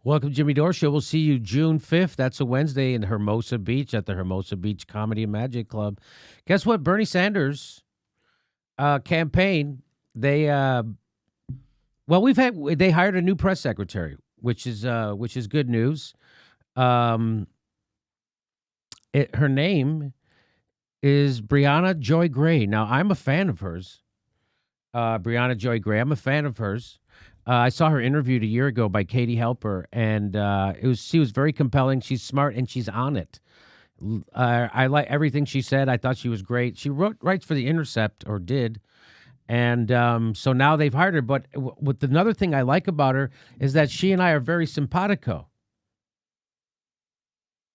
Welcome to Jimmy Dore Show. We'll see you June 5th. That's a Wednesday in Hermosa Beach at the Hermosa Beach Comedy and Magic Club. Guess what? Bernie Sanders campaign, they hired a new press secretary, which is good news. Her name is Brianna Joy Gray. Now, I'm a fan of hers. Brianna Joy Gray. I'm a fan of hers. I saw her interviewed a year ago by Katie Halper, and she was very compelling. She's smart, and she's on it. I like everything she said. I thought she was great. She writes for The Intercept, or did, and so now they've hired her. But with another thing I like about her is that she and I are very simpatico.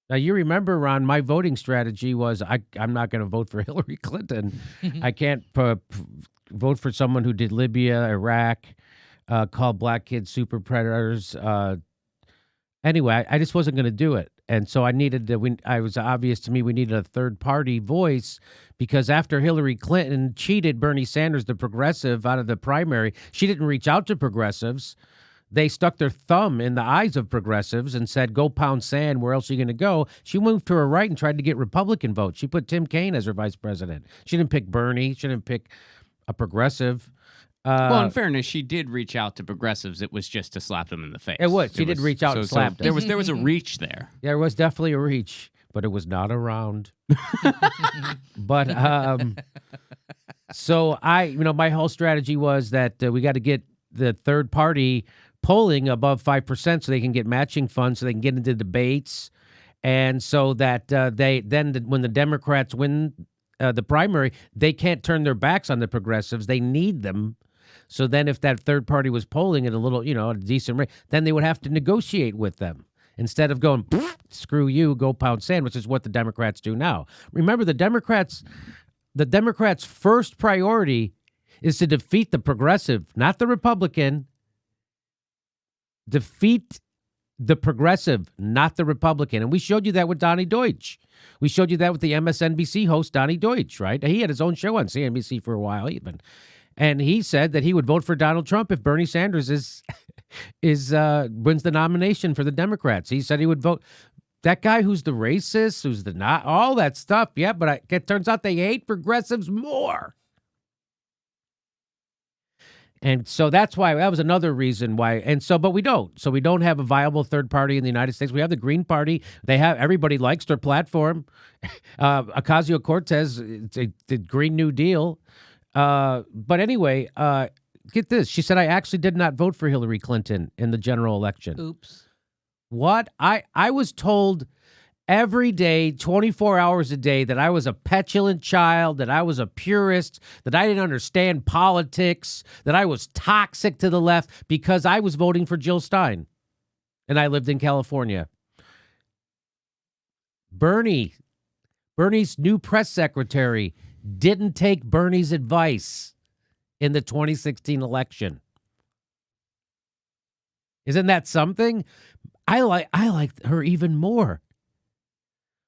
Now, you remember, Ron, my voting strategy was I'm not going to vote for Hillary Clinton. I can't vote for someone who did Libya, Iraq, called black kids super predators. Anyway, I just wasn't going to do it. And so I needed it was obvious to me we needed a third-party voice, because after Hillary Clinton cheated Bernie Sanders, the progressive, out of the primary, she didn't reach out to progressives. They stuck their thumb in the eyes of progressives and said, go pound sand, where else are you going to go? She moved to her right and tried to get Republican votes. She put Tim Kaine as her vice president. She didn't pick Bernie. She didn't pick a progressive. Well, in fairness, she did reach out to progressives. It was just to slap them in the face. It was. She did reach out and slap them. There was a reach there. There was definitely a reach, but it was not around. But so my whole strategy was that we got to get the third party polling above 5% so they can get matching funds, so they can get into debates, and so that when the Democrats win the primary, they can't turn their backs on the progressives. They need them. So then if that third party was polling at a little, a decent rate, then they would have to negotiate with them instead of going, screw you, go pound sand, which is what the Democrats do now. Remember, the Democrats' first priority is to defeat the progressive, not the Republican. Defeat the progressive, not the Republican. And we showed you that with Donnie Deutsch. We showed you that with the MSNBC host, Donnie Deutsch, right? He had his own show on CNBC for a while even. And he said that he would vote for Donald Trump if Bernie Sanders wins the nomination for the Democrats. He said he would vote. That guy who's the racist, who's the not, all that stuff. Yeah, but it turns out they hate progressives more. And so that's why, that was another reason why. But we don't. So we don't have a viable third party in the United States. We have the Green Party. Everybody likes their platform. Ocasio-Cortez, the Green New Deal. But anyway, get this. She said, I actually did not vote for Hillary Clinton in the general election. Oops. What? I was told every day, 24 hours a day, that I was a petulant child, that I was a purist, that I didn't understand politics, that I was toxic to the left because I was voting for Jill Stein. And I lived in California. Bernie's new press secretary didn't take Bernie's advice in the 2016 election. Isn't that something? I like her even more.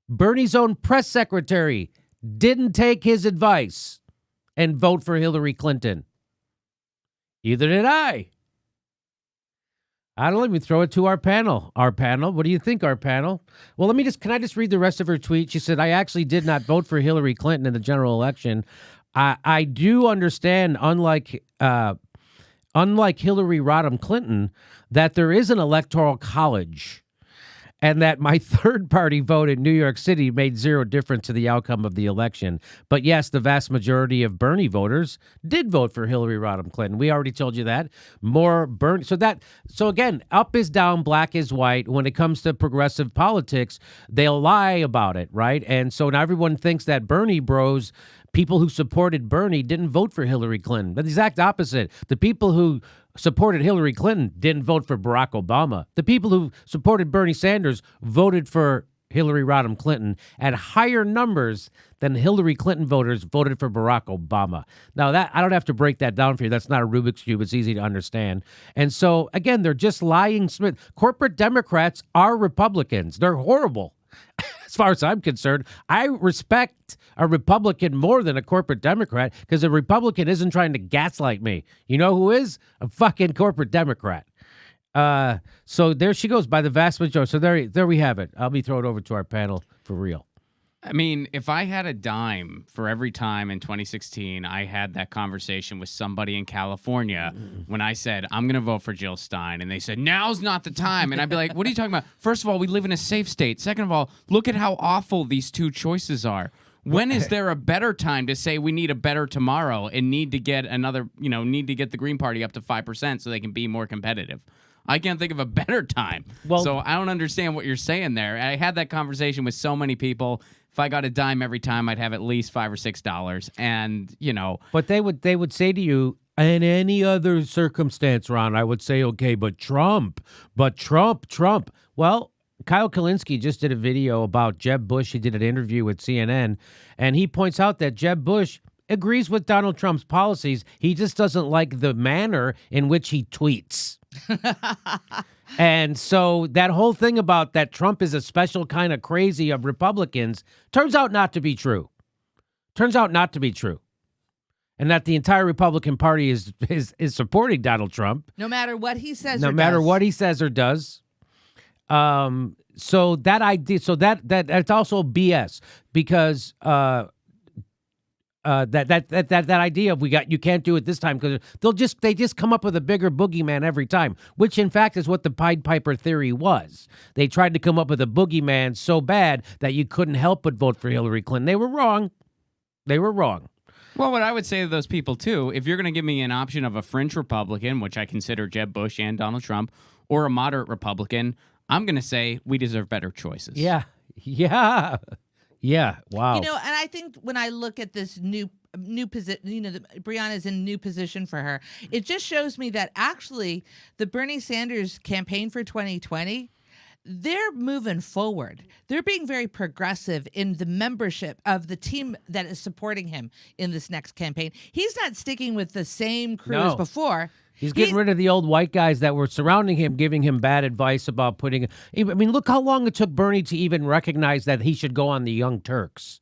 Bernie's own press secretary didn't take his advice and vote for Hillary Clinton. Either did I. Let me throw it to our panel. Our panel, what do you think, our panel? Well, can I just read the rest of her tweet? She said, I actually did not vote for Hillary Clinton in the general election. I do understand, unlike Hillary Rodham Clinton, that there is an electoral college, and that my third-party vote in New York City made zero difference to the outcome of the election. But yes, the vast majority of Bernie voters did vote for Hillary Rodham Clinton. We already told you that. More Bernie. So again, up is down, black is white. When it comes to progressive politics, they'll lie about it, right? And so now everyone thinks that Bernie bros, people who supported Bernie, didn't vote for Hillary Clinton. But the exact opposite. The people who supported Hillary Clinton didn't vote for Barack Obama. The people who supported Bernie Sanders voted for Hillary Rodham Clinton at higher numbers than Hillary Clinton voters voted for Barack Obama. Now, that I don't have to break that down for you. That's not a Rubik's Cube. It's easy to understand. And so, again, they're just lying. Corporate Democrats are Republicans. They're horrible. As far as I'm concerned, I respect a Republican more than a corporate Democrat, because a Republican isn't trying to gaslight me. You know who is? A fucking corporate Democrat. So there she goes by the vast majority. So there we have it. I'll be throwing it over to our panel for real. I mean, if I had a dime for every time in 2016 I had that conversation with somebody in California when I said, I'm going to vote for Jill Stein, and they said, now's not the time. And I'd be like, what are you talking about? First of all, we live in a safe state. Second of all, look at how awful these two choices are. When is there a better time to say we need a better tomorrow and need to get need to get the Green Party up to 5% so they can be more competitive? I can't think of a better time. So I don't understand what you're saying there. I had that conversation with so many people. If I got a dime every time, I'd have at least $5 or $6. And, But they would say to you, in any other circumstance, Ron, I would say, okay, but Trump. Well, Kyle Kalinske just did a video about Jeb Bush. He did an interview with CNN, and he points out that Jeb Bush agrees with Donald Trump's policies. He just doesn't like the manner in which he tweets. And so that whole thing about that Trump is a special kind of crazy of Republicans turns out not to be true. And that the entire Republican Party is supporting Donald Trump. No matter what he says No matter what he says or does. So that idea, that's also BS because that idea of you can't do it this time because they just come up with a bigger boogeyman every time, which in fact is what the Pied Piper theory was. They tried to come up with a boogeyman so bad that you couldn't help but vote for Hillary Clinton. They were wrong. Well, what I would say to those people, too, if you're going to give me an option of a fringe Republican, which I consider Jeb Bush and Donald Trump, or a moderate Republican, I'm going to say we deserve better choices. Yeah. Wow. And I think when I look at this new position, Brianna's in a new position for her. It just shows me that actually the Bernie Sanders campaign for 2020, they're moving forward. They're being very progressive in the membership of the team that is supporting him in this next campaign. He's not sticking with the same crew as before. He's getting rid of the old white guys that were surrounding him, giving him bad advice about putting... I mean, look how long it took Bernie to even recognize that he should go on the Young Turks.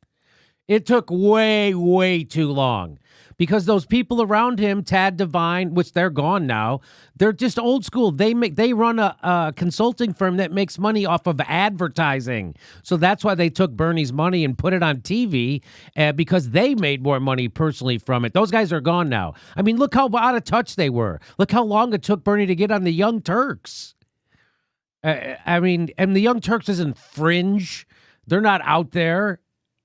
It took way, way too long. Because those people around him, Tad Devine, which they're gone now, they're just old school. They run a consulting firm that makes money off of advertising. So that's why they took Bernie's money and put it on TV because they made more money personally from it. Those guys are gone now. I mean, look how out of touch they were. Look how long it took Bernie to get on the Young Turks. And the Young Turks isn't fringe. They're not out there.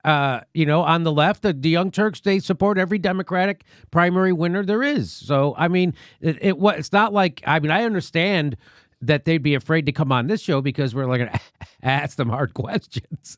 On the left, the Young Turks, they support every Democratic primary winner there is. So, I mean, it's not like, I understand that they'd be afraid to come on this show because we're like going to ask them hard questions.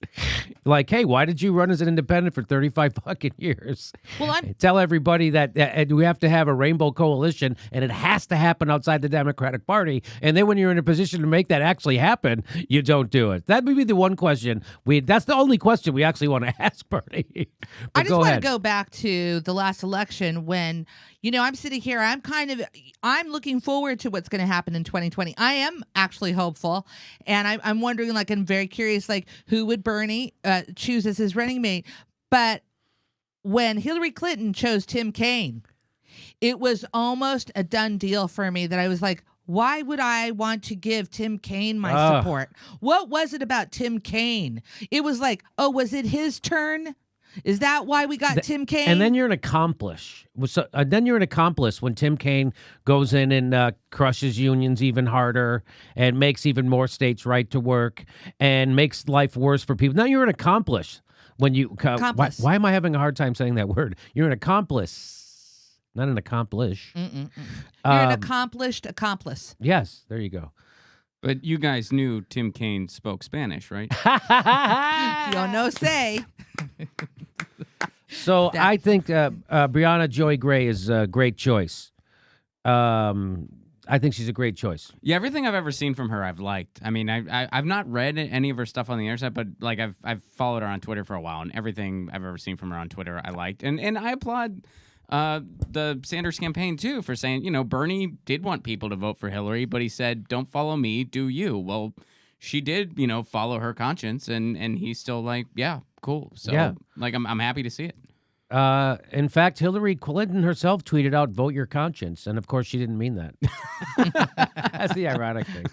Like, hey, why did you run as an independent for 35 fucking years? Well, tell everybody that we have to have a rainbow coalition and it has to happen outside the Democratic Party. And then when you're in a position to make that actually happen, you don't do it. That would be the one question. That's the only question we actually want to ask Bernie. I just want to go back to the last election when, I'm sitting here, I'm looking forward to what's going to happen in 2020. I am actually hopeful. And I'm wondering, I'm very curious, who would Bernie choose as his running mate? But when Hillary Clinton chose Tim Kaine, it was almost a done deal for me that I was like, why would I want to give Tim Kaine my support? What was it about Tim Kaine? It was like, was it his turn? Is that why we got Tim Kaine? And then you're an accomplice. When Tim Kaine goes in and crushes unions even harder and makes even more states right to work and makes life worse for people. Now you're an accomplice. When you why am I having a hard time saying that word? You're an accomplice, not an accomplice. You're an accomplished accomplice. Yes, there you go. But you guys knew Tim Kaine spoke Spanish, right? Yo no sé. So I think Brianna Joy Gray is a great choice. I think she's a great choice. Yeah, everything I've ever seen from her, I've liked. I mean, I've not read any of her stuff on the internet, but I've followed her on Twitter for a while, and everything I've ever seen from her on Twitter, I liked. And I applaud the Sanders campaign too for saying, Bernie did want people to vote for Hillary, but he said, "Don't follow me, do you?" Well, she did, follow her conscience, and he's still like, yeah, cool. So, yeah. I'm happy to see it. In fact, Hillary Clinton herself tweeted out, "Vote your conscience," and of course, she didn't mean that. That's the ironic thing.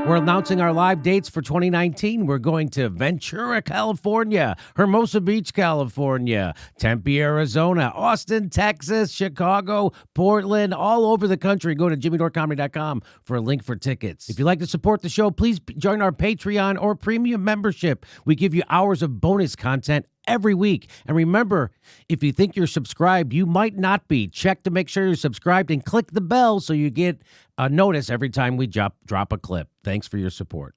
We're announcing our live dates for 2019. We're going to Ventura, California, Hermosa Beach, California, Tempe, Arizona, Austin, Texas, Chicago, Portland, all over the country. Go to jimmydorecomedy.com for a link for tickets. If you'd like to support the show, please join our Patreon or premium membership. We give you hours of bonus content every week. And remember, if you think you're subscribed, you might not be. Check to make sure you're subscribed and click the bell so you get a notice every time we drop a clip. Thanks for your support.